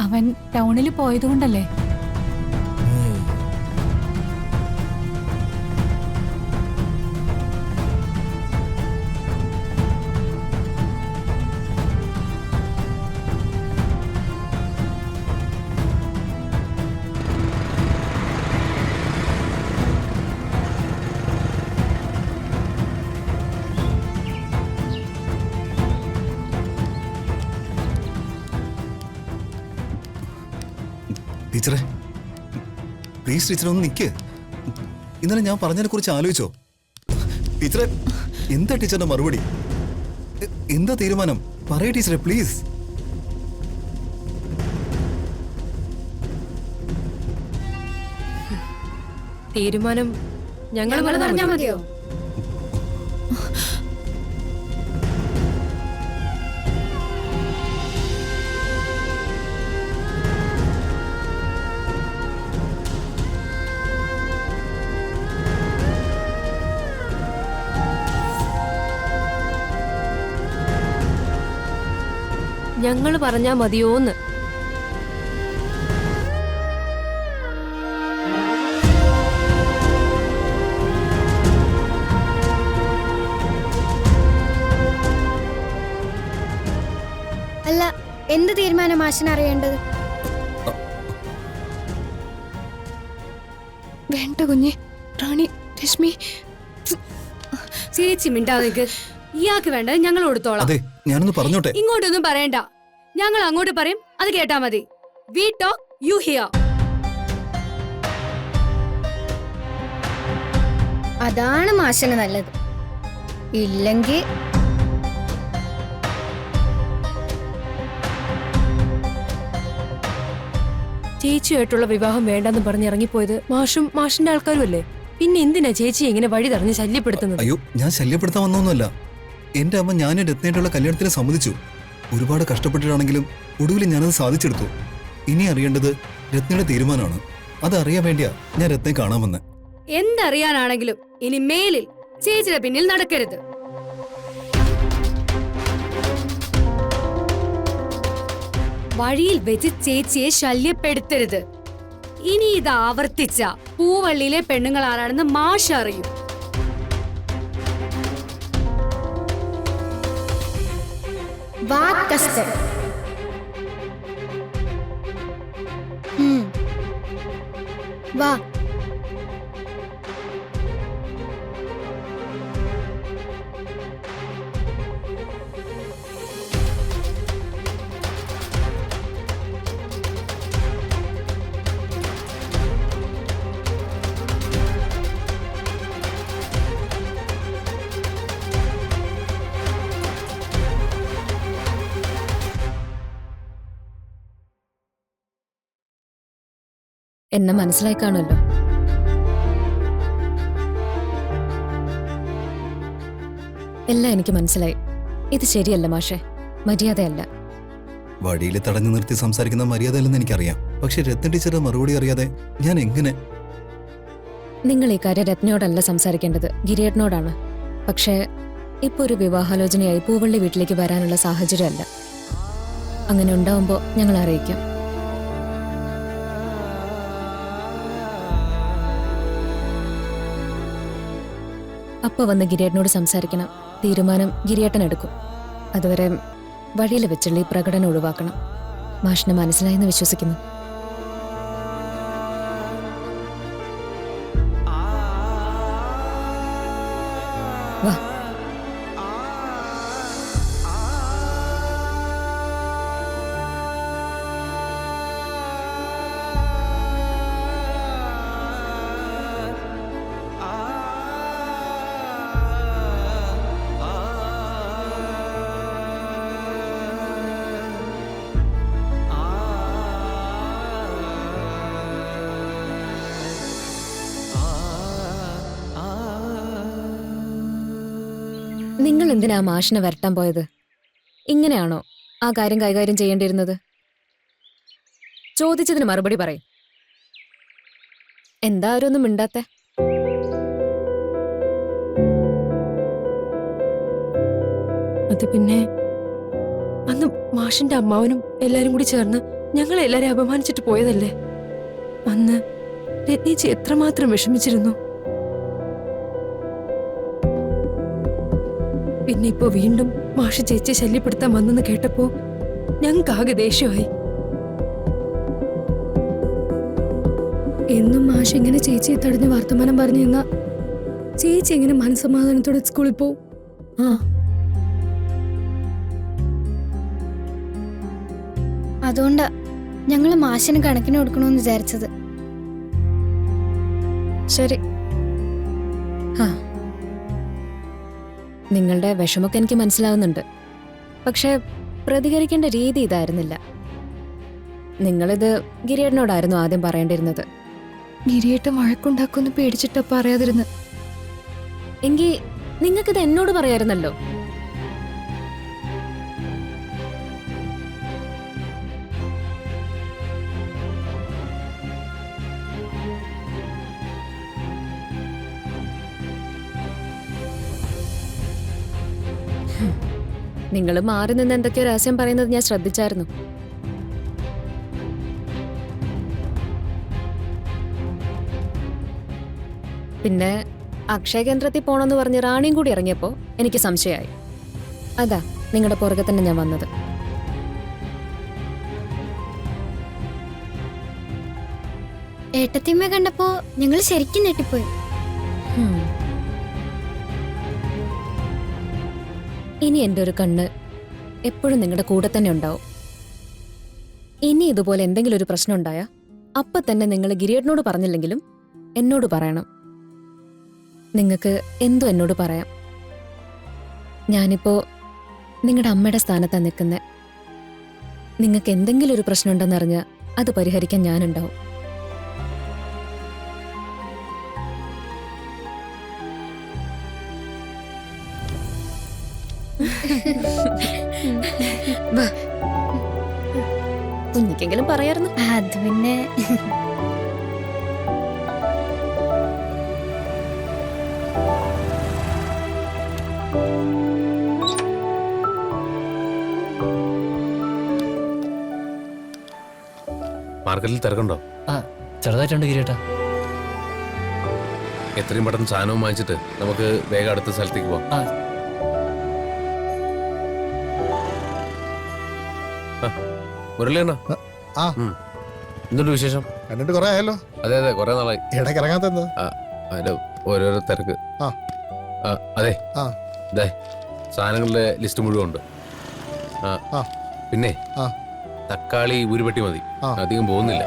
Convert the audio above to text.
അവൻ ടൗണിൽ പോയതുകൊണ്ടല്ലേ? ടീച്ചറെ പ്ലീസ് ടീച്ചറെ ഒന്ന് നിൽക്ക്. ഇന്നലെ ഞാൻ പറഞ്ഞതിനെ കുറിച്ച് ആലോചിച്ചോ? ടീച്ചറെ എന്താ ടീച്ചറിന്റെ മറുപടി? എന്താ തീരുമാനം? പറയൂ ടീച്ചറെ പ്ലീസ്. തീരുമാനം ഞങ്ങൾ പറഞ്ഞാൽ മതിയോ? ഞങ്ങൾ പറഞ്ഞാ മതിയോന്ന്? അല്ല, എന്ത് തീരുമാനം മാഷിന് അറിയേണ്ടത്? വേണ്ട കുഞ്ഞെ, റാണി, രശ്മി ചേച്ചി മിണ്ടാതേക്ക്. ഇയാൾക്ക് വേണ്ടത് ഞങ്ങൾ കൊടുത്തോളാം. അതെ, ഞാനൊന്ന് പറഞ്ഞോട്ടെ. ഇങ്ങോട്ടൊന്നും പറയണ്ട, ഞങ്ങൾ അങ്ങോട്ട് പറയും, അത് കേട്ടാ മതി. We talk, you hear. അതാണ് മാഷിന് നല്ലത്. ഇല്ലെങ്കിൽ ചേച്ചിയായിട്ടുള്ള വിവാഹം വേണ്ടെന്ന് പറഞ്ഞ് ഇറങ്ങിപ്പോയത് മാഷും മാഷിന്റെ ആൾക്കാരും അല്ലേ? പിന്നെ എന്തിനാ ചേച്ചി ഇങ്ങനെ വഴി തടഞ്ഞ് ശല്യപ്പെടുത്തുന്നത്? അയ്യോ, ഞാൻ ശല്യപ്പെടുത്താൻ വന്നൊന്നുമല്ല. എന്റെ അമ്മ ഞാനും രത്നയായിട്ടുള്ള കല്യാണത്തിന് സമ്മതിച്ചു. ഒരുപാട് കഷ്ടപ്പെട്ടിട്ടാണെങ്കിലും ഒടുവിൽ ഞാനത് സാധിച്ചെടുത്തു. ഇനി അറിയേണ്ടത് രത്നയുടെ തീരുമാനമാണ്. അതറിയാൻ വേണ്ടിയാ ഞാൻ രത്നയെ കാണാൻ വന്നെ. എന്തറിയാനാണെങ്കിലും ഇനി മേലിൽ ചേച്ചിയുടെ പിന്നിൽ നടക്കരുത്. വഴിയിൽ വെച്ച് ചേച്ചിയെ ശല്യപ്പെടുത്തരുത്. ഇനി ഇത് ആവർത്തിച്ച പൂവള്ളിയിലെ പെണ്ണുങ്ങൾ ആരാണെന്ന് മാഷ് അറിയും. വാ. എന്നെ മനസ്സിലായി കാണുമല്ലോ. എല്ലാം എനിക്ക് മനസ്സിലായി. ഇത് ശരിയല്ല മാഷെ, മര്യാദയല്ല. വഴിയിൽ തടഞ്ഞു നിർത്തി സംസാരിക്കുന്ന മര്യാദയല്ലെന്ന് എനിക്കറിയാം. പക്ഷെ രത്ന ടീച്ചറുടെ മറുപടി അറിയാതെ ഞാൻ എങ്ങനെ? നിങ്ങൾ ഈ കാര്യം രത്നയോടല്ല സംസാരിക്കേണ്ടത്, ഗിരിയേട്ടനോടാണ്. പക്ഷേ ഇപ്പൊ ഒരു വിവാഹാലോചനയായി പൂവള്ളി വീട്ടിലേക്ക് വരാനുള്ള സാഹചര്യമല്ല. അങ്ങനെ ഉണ്ടാവുമ്പോ ഞങ്ങൾ അറിയിക്കാം. അപ്പൊ വന്ന് ഗിരിയേട്ടനോട് സംസാരിക്കണം. തീരുമാനം ഗിരിയേട്ടൻ എടുക്കും. അതുവരെ വഴിയിൽ വെച്ചുള്ള ഈ പ്രകടനം ഒഴിവാക്കണം. മാഷിന് മനസ്സിലായെന്ന് വിശ്വസിക്കുന്നു. വാ. നിങ്ങൾ എന്തിനാ മാഷിനെ വരട്ടാൻ പോയത്? ഇങ്ങനെയാണോ ആ കാര്യം കൈകാര്യം ചെയ്യേണ്ടിയിരുന്നത്? ചോദിച്ചതിന് മറുപടി പറയും. എന്താ അവരൊന്നും മിണ്ടാത്തെ? അത് പിന്നെ അന്ന് മാഷിന്റെ അമ്മാവനും എല്ലാരും കൂടി ചേർന്ന് ഞങ്ങളെല്ലാരും അപമാനിച്ചിട്ട് പോയതല്ലേ? അന്ന് രത്നേച്ചി എത്രമാത്രം വിഷമിച്ചിരുന്നു. പിന്നെ ഇപ്പോ വീണ്ടും മാഷ് ചേച്ചിയെ ശല്യപ്പെടുത്താൻ വന്നെന്ന് കേട്ടപ്പോ ഞങ്ങൾക്കാകെ ദേഷ്യമായി. എന്നും മാഷ് ഇങ്ങനെ ചേച്ചിയെ തടഞ്ഞ് വർത്തമാനം പറഞ്ഞു നിന്നാ ചേച്ചി എങ്ങനെ മനസ്സമാധാനത്തോടെ സ്കൂളിൽ പോവും? അതുകൊണ്ടാ ഞങ്ങള് മാഷിന് കണക്കിന് കൊടുക്കണമെന്ന് വിചാരിച്ചത്. ശരി. നിങ്ങളുടെ വിഷമൊക്കെ എനിക്ക് മനസ്സിലാവുന്നുണ്ട്. പക്ഷെ പ്രതികരിക്കേണ്ട രീതി ഇതായിരുന്നില്ല. നിങ്ങളിത് ഗിരിയേട്ടനോടായിരുന്നു ആദ്യം പറയേണ്ടിരുന്നത്. ഗിരിയേട്ടൻ വഴക്കുണ്ടാക്കുമെന്ന് പേടിച്ചിട്ടാ പറയാതിരുന്ന്. എങ്കിൽ നിങ്ങൾക്കിത് എന്നോട് പറയായിരുന്നല്ലോ. നിങ്ങൾ മാറി നിന്ന് എന്തൊക്കെയോ രഹസ്യം പറയുന്നത് ഞാൻ ശ്രദ്ധിച്ചായിരുന്നു. പിന്നെ അക്ഷയ കേന്ദ്രത്തിൽ പോണെന്ന് പറഞ്ഞ് റാണിയും കൂടി ഇറങ്ങിയപ്പോ എനിക്ക് സംശയമായി. അതാ നിങ്ങളുടെ പുറകെ തന്നെ ഞാൻ വന്നത്. ഏട്ടത്തിയമ്മ കണ്ടപ്പോ ഞങ്ങൾ ശരിക്കും ഞെട്ടിപ്പോയി. ഇനി എൻ്റെ ഒരു കണ്ണ് എപ്പോഴും നിങ്ങളുടെ കൂടെ തന്നെ ഉണ്ടാവും. ഇനി ഇതുപോലെ എന്തെങ്കിലും ഒരു പ്രശ്നം ഉണ്ടായാ അപ്പൊ തന്നെ നിങ്ങൾ ഗിരിയേട്ടനോട് പറഞ്ഞില്ലെങ്കിലും എന്നോട് പറയണം. നിങ്ങൾക്ക് എന്തോ എന്നോട് പറയാം. ഞാനിപ്പോ നിങ്ങളുടെ അമ്മയുടെ സ്ഥാനത്താണ് നിൽക്കുന്നത്. നിങ്ങൾക്ക് എന്തെങ്കിലും ഒരു പ്രശ്നം ഉണ്ടെന്നറിഞ്ഞാൽ അത് പരിഹരിക്കാൻ ഞാനുണ്ടാവും. കുഞ്ഞിക്കെങ്കിലും പറയായിരുന്നു. അത് പിന്നെ മാർക്കറ്റിൽ തിരക്കുണ്ടോ? ചെറുതായിട്ടുണ്ട് ഗിരിയേട്ടാ. എത്രയും പെട്ടെന്ന് സാധനവും വാങ്ങിച്ചിട്ട് നമുക്ക് വേഗം അടുത്ത സ്ഥലത്തേക്ക് പോവാം. മുരളിയണ്ണ, എന്തുണ്ട് വിശേഷം? കണ്ടിട്ട് കുറെ ആയല്ലോ. അതെ അതെ, കുറെ നാളായി. ഇടയ്ക്ക് ഇറങ്ങാത്തെന്താ? അതിന്റെ ഓരോരോ തിരക്ക്. അതെ, അതെ, സാധനങ്ങളുടെ ലിസ്റ്റ് മുഴുവൻ ഉണ്ട്. പിന്നെ തക്കാളി 1 പെട്ടി മതി, അധികം പോകുന്നില്ല.